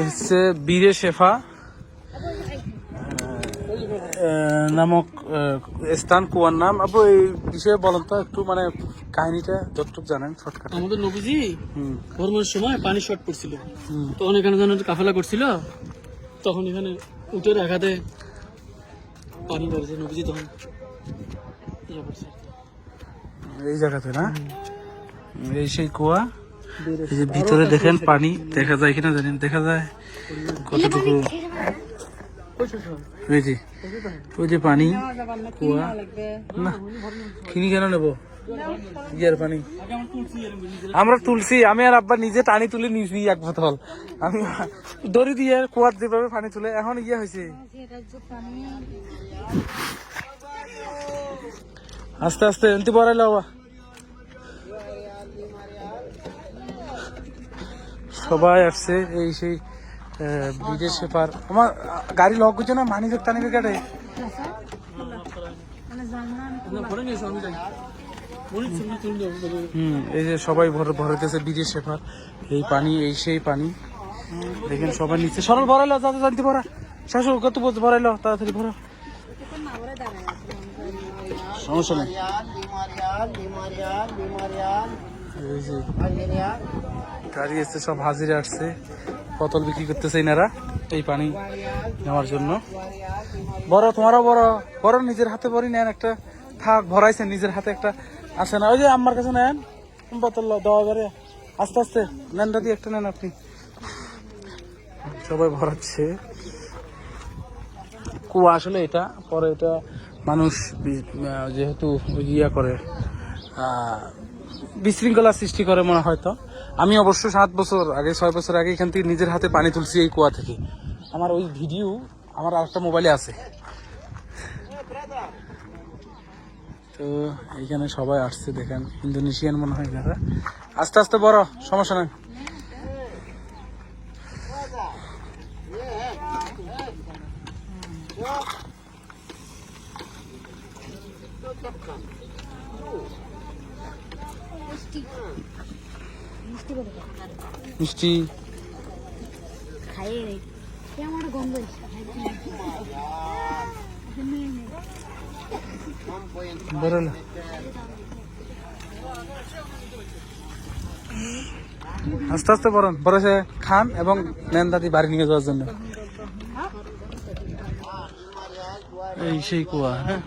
হচ্ছে বীরে শেফা নামক স্থান, কুয়ার নাম। আপু এই বিষয়ে বলেন তো একটু, মানে কাহিনীটা যতটুকু জানেন শর্টকাট। আমাদের নবীজি ভ্রমণের সময় পানি শর্ট পড়ছিল, তখন এখানে যেন কাফেলা করছিল, তখন এখানে উটের আঘাতে পানি বেড়েছে, নবীজি তখন এই জায়গাতে না, এই সেই কুয়া। এই যে ভিতরে দেখেন পানি দেখা যায় কিনা জানেন, দেখা যায় কতটুকু। ওই যে ওই যে পানি কুয়া না, কিনি কেন নেবো ইয়ার পানি। আমরা তুলছি, আমি আর আব্বা নিজে টানি তুলে নিয়েছি এক বোতল। আমি দড়ি দিয়ে কুয়ার যেভাবে পানি তুলে এখন ইয়ে হয়েছে। আস্তে আস্তে এমতি বড়াইলো বাবা, সবাই আসছে। এই সেই বিদেশ পেপার আমার গাড়ি লক করছে না, মানি ব্যাগ টানি কাটে। এই যে সবাই ভরতেছে বিদেশ পেপার, এই পানি, এই সেই পানি দেখেন সবাই নিচ্ছে। সরল ভরাইলো, যাতে জানতে ভরা শাশুড় কত বলতে ভরাইলো, তাড়াতাড়ি ভরা, সমস্যা নেই। এই যে গাড়ি এসছে, সব হাজিরে আসছে, বোতল বিক্রি করতেছে এনারা এই পানি নেওয়ার জন্য। বড় তোমারও বড় বড়, নিজের হাতে বড়ি নেন একটা, থাক ভরাইছেন নিজের হাতে একটা আছে না, ওই যে আমার কাছে নেন বোতল দেওয়া করে, আস্তে আস্তে নেন দাদি, একটা নেন আপনি। সবাই ভরাচ্ছে কুয়া আসলে এটা, পরে এটা মানুষ যেহেতু ইয়া করে বিশৃঙ্খলা সৃষ্টি করে মনে হয়তো। আমি অবশ্য 7 বছর আগে 6 বছর আগে এখান থেকে নিজের হাতে পানি তুলছি এই কুয়া থেকে। আমার ওই ভিডিও আমার আরেকটা মোবাইলে আছে। তো এইখানে সবাই আসছে দেখেন, ইন্দোনেশিয়ান মনে হয় যারা। আস্তে আস্তে বড়, সমস্যা নেই। মিষ্টি বেরোলো, আস্তে আস্তে বরং বরসে খান এবং নেন দাদি বাড়ি নিয়ে যাওয়ার জন্য। এই সেই কুয়া, হ্যাঁ।